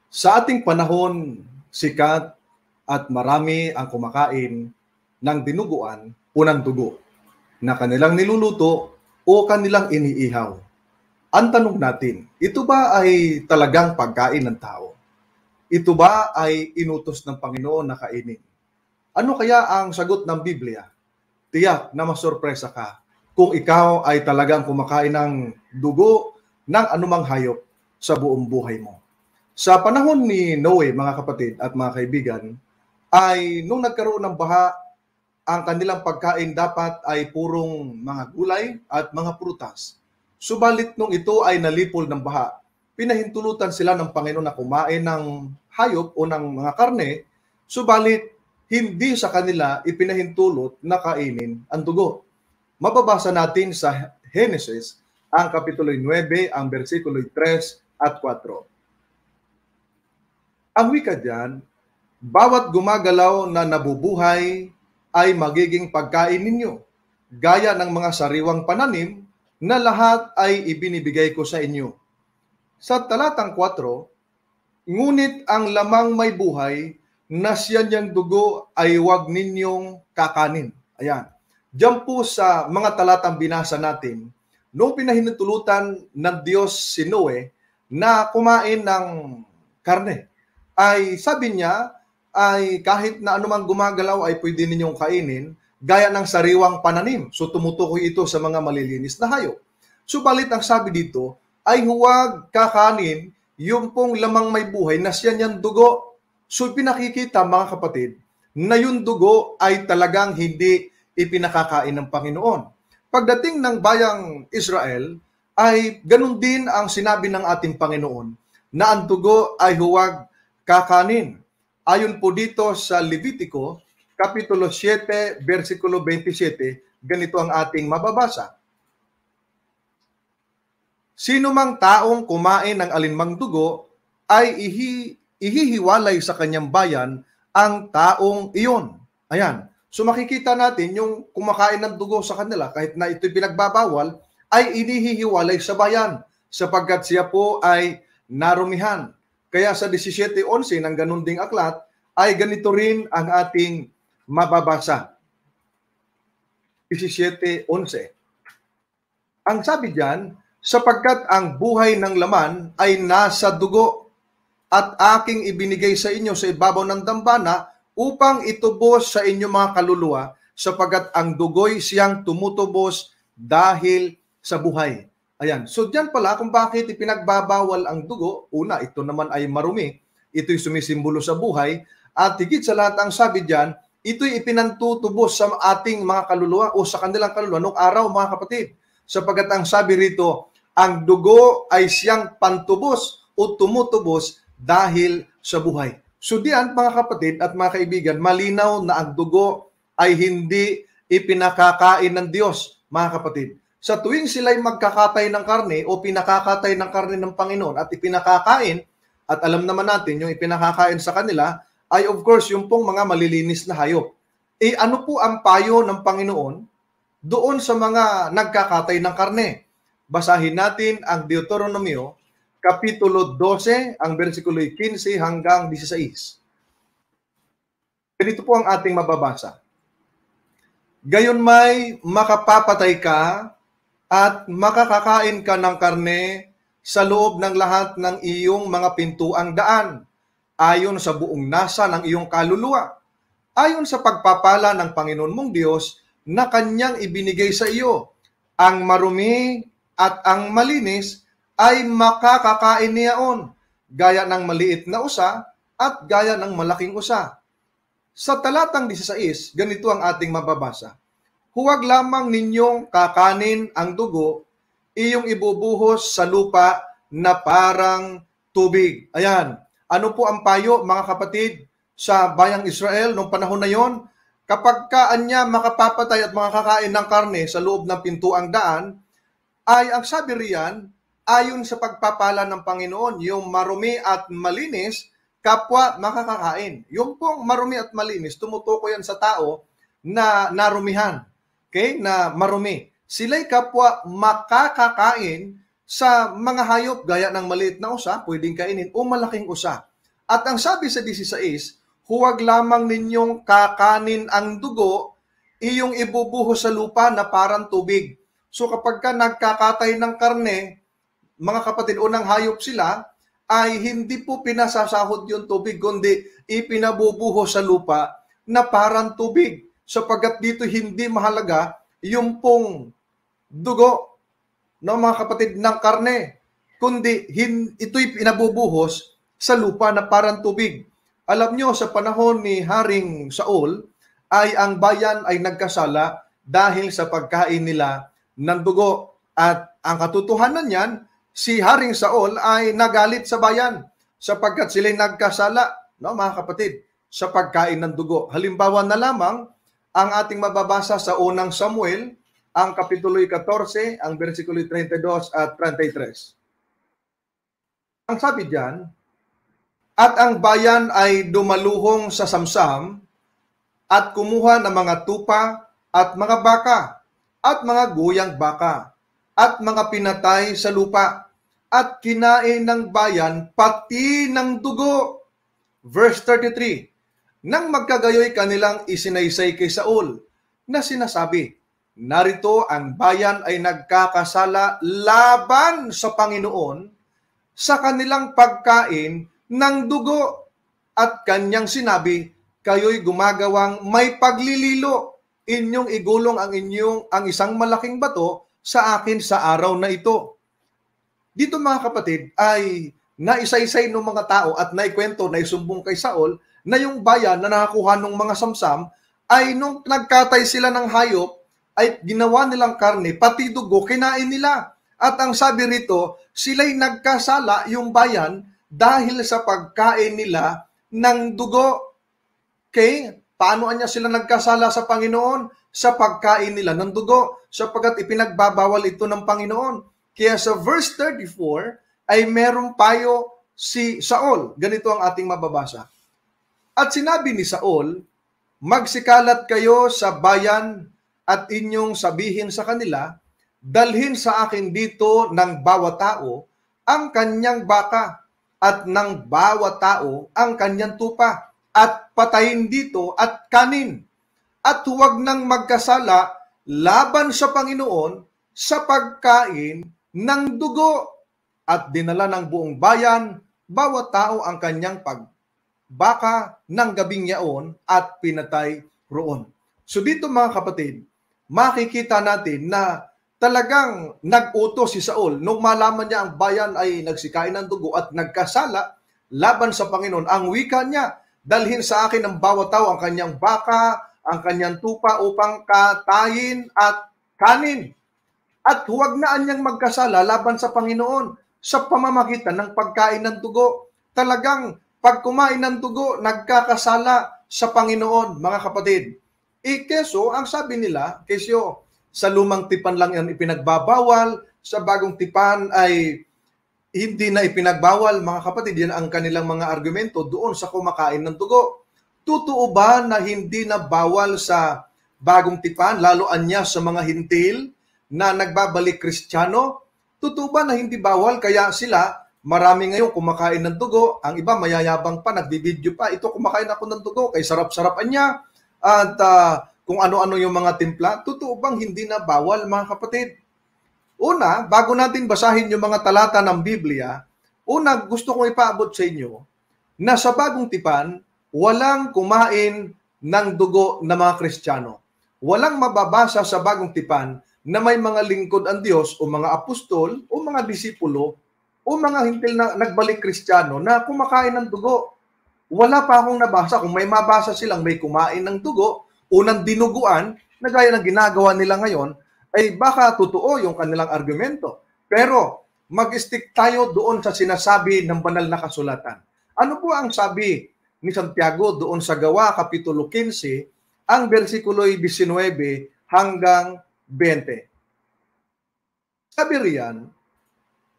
Sa ating panahon, sikat at marami ang kumakain ng dinuguan o ng dugo na kanilang niluluto o kanilang iniihaw. Ang tanong natin, ito ba ay talagang pagkain ng tao? Ito ba ay inutos ng Panginoon na kainin? Ano kaya ang sagot ng Biblia? Tiyak na masurpresa ka kung ikaw ay talagang kumakain ng dugo ng anumang hayop sa buong buhay mo. Sa panahon ni Noe, mga kapatid at mga kaibigan, ay nung nagkaroon ng baha, ang kanilang pagkain dapat ay purong mga gulay at mga prutas. Subalit nung ito ay nalipol ng baha, pinahintulutan sila ng Panginoon na kumain ng hayop o ng mga karne, subalit hindi sa kanila ipinahintulot na kainin ang dugo. Mababasa natin sa Genesis ang Kapitulo 9, ang versikulo 3 at 4. Ang wika diyan, bawat gumagalaw na nabubuhay ay magiging pagkain ninyo, gaya ng mga sariwang pananim na lahat ay ibinibigay ko sa inyo. Sa talatang 4, ngunit ang lamang may buhay na siya niyang dugo ay huwag ninyong kakanin. Ayan. Diyan po sa mga talatang binasa natin, noong pinahinutulutan ng Diyos si Noe na kumain ng karne, ay sabi niya, ay kahit na anumang gumagalaw ay pwede ninyong kainin, gaya ng sariwang pananim. So tumutukoy ito sa mga malilinis na hayop. Subalit ang sabi dito ay huwag kakanin yung pong lamang may buhay na siya niyang dugo. So pinakikita, mga kapatid, na yung dugo ay talagang hindi ipinakakain ng Panginoon. Pagdating ng bayang Israel, ay ganun din ang sinabi ng ating Panginoon na ang dugo ay huwag kakanin. Ayon po dito sa Levitico, Kapitulo 7, versikulo 27, ganito ang ating mababasa. Sino mang taong kumain ng alinmang dugo ay ihihiwalay sa kanyang bayan ang taong iyon. Ayan. So makikita natin yung kumakain ng dugo sa kanila, kahit na ito'y pinagbabawal, ay inihihiwalay sa bayan sapagkat siya po ay narumihan. Kaya sa 17:11 ng ganun ding aklat, ay ganito rin ang ating mababasa. 17:11. Ang sabi diyan, sapagkat ang buhay ng laman ay nasa dugo at aking ibinigay sa inyo sa ibabaw ng dambana upang itubos sa inyo mga kaluluwa sapagkat ang dugo'y siyang tumutubos dahil sa buhay. Ayan. So diyan pala kung bakit ipinagbabawal ang dugo. Una, ito naman ay marumi. Ito'y sumisimbolo sa buhay. At higit sa lahat ang sabi diyan, ito'y ipinantutubos sa ating mga kaluluwa o sa kanilang kaluluwa nung araw, mga kapatid. Sapagkat ang sabi rito, ang dugo ay siyang pantubos o tumutubos dahil sa buhay. So diyan, mga kapatid at mga kaibigan, malinaw na ang dugo ay hindi ipinakakain ng Diyos, mga kapatid. Sa tuwing sila'y magkakatay ng karne o pinakakatay ng karne ng Panginoon at ipinakakain, at alam naman natin yung ipinakakain sa kanila, ay of course yung pong mga malilinis na hayop. Ano po ang payo ng Panginoon doon sa mga nagkakatay ng karne? Basahin natin ang Deuteronomio, Kapitulo 12, ang versikulo 15 hanggang 16. Ganito po ang ating mababasa. Gayon may makapapatay ka at makakakain ka ng karne sa loob ng lahat ng iyong mga pintuang daan, ayon sa buong nasa ng iyong kaluluwa, ayon sa pagpapala ng Panginoon mong Diyos na kanyang ibinigay sa iyo. Ang marumi at ang malinis ay makakakain niyaon, gaya ng maliit na usa at gaya ng malaking usa. Sa talatang 16, ganito ang ating mababasa. Huwag lamang ninyong kakanin ang dugo, iyong ibubuhos sa lupa na parang tubig. Ayan. Ano po ang payo, mga kapatid, sa bayang Israel noong panahon na yon? Kapag kaanya makapapatay at makakakain ng karne sa loob ng pintuang daan, ay ang sabi riyan, ayon sa pagpapala ng Panginoon, yung marumi at malinis, kapwa makakakain. Yung pong marumi at malinis, tumutukoy yan sa tao na narumihan. Okay? Na marumi. Sila'y kapwa makakakain sa mga hayop gaya ng maliit na usa, pwedeng kainin, o malaking usa. At ang sabi sa 16, huwag lamang ninyong kakanin ang dugo, iyong ibubuhos sa lupa na parang tubig. So kapag ka nagkakatay ng karne, mga kapatid, unang hayop sila, ay hindi po pinasasahod yung tubig, kundi ipinabubuhos sa lupa na parang tubig. Sapagkat dito hindi mahalaga yung pong dugo, no, mga kapatid, ng karne, kundi ito'y pinabubuhos sa lupa na parang tubig. Alam nyo, sa panahon ni Haring Saul, ay ang bayan ay nagkasala dahil sa pagkain nila ng dugo. At ang katotohanan niyan, si Haring Saul ay nagalit sa bayan sapagkat sila'y nagkasala, no, mga kapatid, sa pagkain ng dugo. Halimbawa na lamang, ang ating mababasa sa unang Samuel, ang kapitulo'y 14, ang versikulo'y 32 at 33. Ang sabi diyan, at ang bayan ay dumaluhong sa Samsam at kumuha ng mga tupa at mga baka at mga guyang baka at mga pinatay sa lupa at kinain ng bayan pati ng dugo. Verse 33, nang magkagayoy kanilang isinaysay kay Saul na sinasabi, narito ang bayan ay nagkakasala laban sa Panginoon sa kanilang pagkain ng dugo. At kanyang sinabi, kayo'y gumagawang may paglililo, inyong igulong ang isang malaking bato sa akin sa araw na ito. Dito mga kapatid ay naisaysay ng mga tao at naikwento, naisumbong kay Saul na yung bayan na nakakuha ng mga samsam ay nung nagkatay sila ng hayop ay ginawa nilang karne, pati dugo, kinain nila. At ang sabi rito, sila'y nagkasala yung bayan dahil sa pagkain nila ng dugo. Okay? Paano niya sila nagkasala sa Panginoon? Sa pagkain nila ng dugo, sapagkat ipinagbabawal ito ng Panginoon. Kaya sa verse 34 ay merong payo si Saul. Ganito ang ating mababasa. At sinabi ni Saul, magsikalat kayo sa bayan at inyong sabihin sa kanila, dalhin sa akin dito ng bawat tao ang kanyang baka at ng bawat tao ang kanyang tupa at patayin dito at kanin. At huwag nang magkasala laban sa Panginoon sa pagkain ng dugo. At dinala ng buong bayan, bawat tao ang kanyang baka ng gabing yaon at pinatay roon. So dito mga kapatid, makikita natin na talagang nag-utos si Saul nung malaman niya ang bayan ay nagsikain ng dugo at nagkasala laban sa Panginoon. Ang wika niya, dalhin sa akin ng bawat tao ang kanyang baka, ang kanyang tupa upang katayin at kanin. At huwag na anyang magkasala laban sa Panginoon sa pamamagitan ng pagkain ng dugo. Talagang pag kumain ng dugo, nagkakasala sa Panginoon, mga kapatid. Keso, ang sabi nila, kesyo, sa lumang tipan lang yan ipinagbabawal, sa bagong tipan ay hindi na ipinagbawal, mga kapatid. Yan ang kanilang mga argumento doon sa kumakain ng dugo. Totoo ba na hindi na bawal sa bagong tipan, lalo anya sa mga hintil na nagbabalik Kristiyano? Totoo ba na hindi bawal kaya sila marami ngayon kumakain ng dugo, ang iba mayayabang pa, nagbibideo pa, ito kumakain ako ng dugo, kay sarap-sarapan niya, at kung ano-ano yung mga timpla. Totoo bang hindi na bawal, mga kapatid? Una, bago natin basahin yung mga talata ng Biblia, una gusto kong ipaabot sa inyo na sa bagong tipan, walang kumain ng dugo ng mga Kristiyano. Walang mababasa sa bagong tipan na may mga lingkod ang Diyos o mga apostol o mga disipulo o mga hintil na nagbalik Kristiyano na kumakain ng dugo. Wala pa akong nabasa. Kung may mabasa silang may kumain ng dugo, unang dinuguan, na gaya ng ginagawa nila ngayon, ay baka totoo yung kanilang argumento. Pero mag-stick tayo doon sa sinasabi ng banal na kasulatan. Ano po ang sabi ni Santiago doon sa Gawa, Kapitulo 15, ang versikulo'y 19 hanggang 20. Sabi riyan,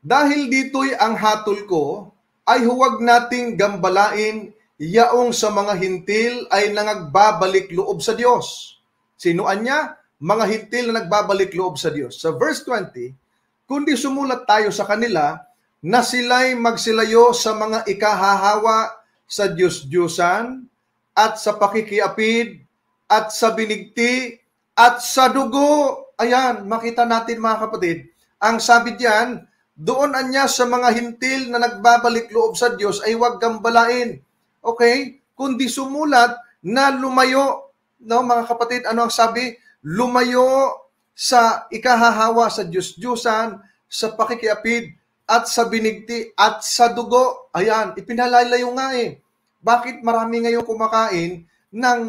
dahil dito'y ang hatol ko, ay huwag nating gambalain yaong sa mga hintil ay nangagbabalik loob sa Diyos. Sinuan niya? Mga hintil na nagbabalik loob sa Diyos. Sa verse 20, kundi sumulat tayo sa kanila na sila'y magsilayo sa mga ikahahawa, sa Diyos-Diyusan, at sa pakikiapid, at sa binigti, at sa dugo. Ayan, makita natin mga kapatid, ang sabi diyan, doon anya sa mga hintil na nagbabalik loob sa Diyos ay huwag gambalain. Okay? Kundi sumulat na lumayo. No, mga kapatid, ano ang sabi? Lumayo sa ikahahawa sa Diyos-Diyusan, sa pakikiapid, at sa binigti, at sa dugo. Ayan, ipinalalayo nga eh. Bakit marami ngayon kumakain ng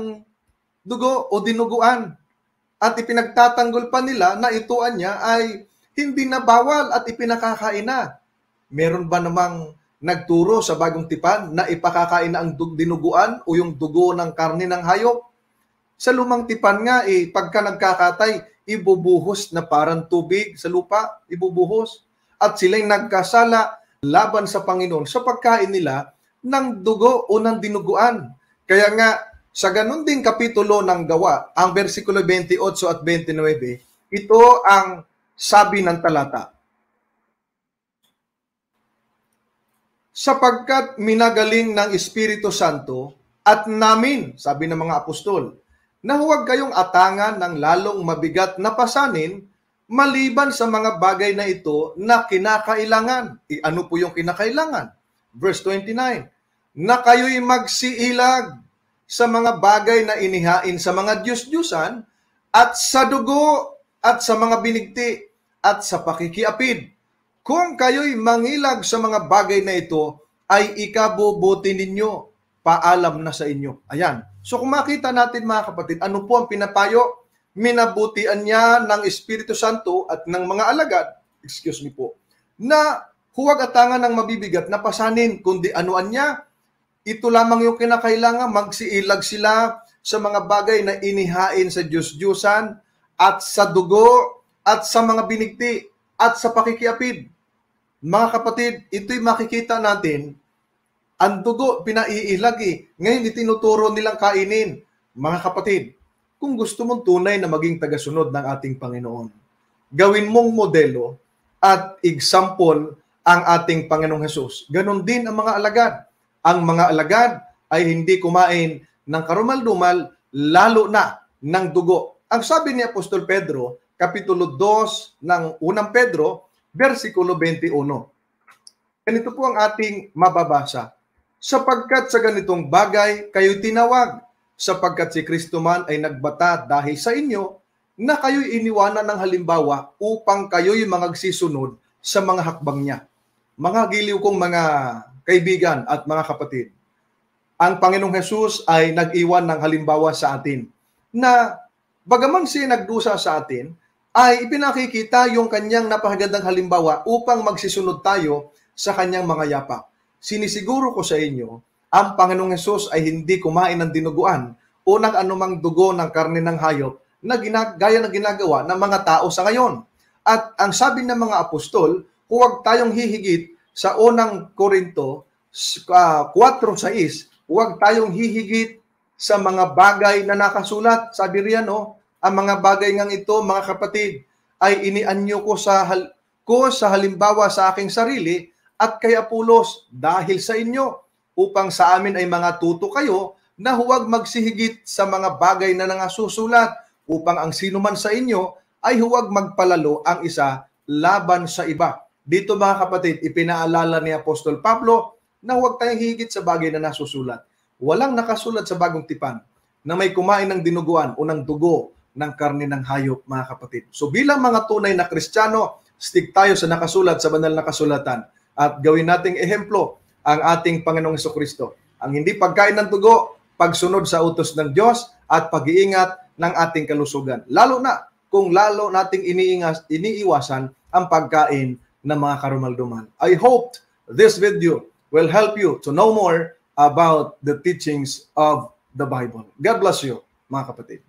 dugo o dinuguan? At ipinagtatanggol pa nila na ituan niya ay hindi na bawal at ipinakakain na. Meron ba namang nagturo sa bagong tipan na ipakakain na ang dinuguan o yung dugo ng karne ng hayop? Sa lumang tipan nga, pagka nagkakatay, ibubuhos na parang tubig sa lupa, ibubuhos. At sila'y nagkasala laban sa Panginoon sa pagkain nila ng dugo o ng dinuguan. Kaya nga, sa ganun ding kapitulo ng Gawa, ang versikulo 28 at 29, ito ang sabi ng talata. Sapagkat minagaling ng Espiritu Santo at namin, sabi ng mga apostol, na huwag kayong atangan ng lalong mabigat na pasanin maliban sa mga bagay na ito na kinakailangan. Ano po yung kinakailangan? Verse 29, na kayo'y magsiilag sa mga bagay na inihain sa mga Diyos-Diyusan at sa dugo at sa mga binigti at sa pakikiapid. Kung kayo'y mangilag sa mga bagay na ito, ay ikabubuti ninyo. Paalam na sa inyo. Ayan. So kung makita natin mga kapatid, ano po ang pinapayo? Minabutian niya ng Espiritu Santo at ng mga alagad, na huwag atangan ng mabibigat na pasanin, kundi anuan niya? Ito lamang yung kinakailangan, magsiilag sila sa mga bagay na inihain sa Diyos-Diyusan at sa dugo at sa mga binigti at sa pakikiapid. Mga kapatid, ito'y makikita natin, ang dugo pinaiilag Ngayon itinuturo nilang kainin. Mga kapatid, kung gusto mong tunay na maging tagasunod ng ating Panginoon, gawin mong modelo at example ang ating Panginoong Hesus. Ganon din ang mga alagad. Ang mga alagad ay hindi kumain ng karumal-dumal, lalo na ng dugo. Ang sabi ni Apostol Pedro, Kapitulo 2 ng 1 Pedro, versikulo 21. Ganito po ang ating mababasa. Sapagkat sa ganitong bagay kayo tinawag, sapagkat si Kristo man ay nagbata dahil sa inyo, na kayo'y iniwanan ng halimbawa upang kayo'y magsisunod sa mga hakbang niya. Mga giliw kong mga kaibigan at mga kapatid, ang Panginoong Hesus ay nag-iwan ng halimbawa sa atin na bagaman siya nagdusa sa atin, ay ipinakikita yung kanyang napakagandang halimbawa upang magsisunod tayo sa kanyang mga yapak. Sinisiguro ko sa inyo, ang Panginoong Hesus ay hindi kumain ng dinuguan o ng anumang dugo ng karne ng hayop na gaya na ginagawa ng mga tao sa ngayon. At ang sabi ng mga apostol, huwag tayong hihigit sa unang Korinto 4:6, huwag tayong hihigit sa mga bagay na nakasulat. Sabi riyan, ang mga bagay ngang ito, mga kapatid, ay inianyo ko sa halimbawa sa aking sarili at kay Apolos dahil sa inyo, upang sa amin ay mga tuto kayo na huwag magsihigit sa mga bagay na nangasusulat, upang ang sino man sa inyo ay huwag magpalalo ang isa laban sa iba. Dito mga kapatid, ipinaalala ni Apostol Pablo na huwag tayong higit sa bagay na nasusulat. Walang nakasulat sa bagong tipan na may kumain ng dinuguan o ng dugo ng karne ng hayop, mga kapatid. So bilang mga tunay na Kristiyano, stick tayo sa nakasulat sa banal na kasulatan at gawin nating ehemplo ang ating Panginoong Jesucristo. Ang hindi pagkain ng dugo, pagsunod sa utos ng Diyos at pag-iingat ng ating kalusugan. Lalo na kung lalo nating iniiwasan ang pagkain ng mga karumal-dumal. I hope this video will help you to know more about the teachings of the Bible. God bless you, mga kapatid.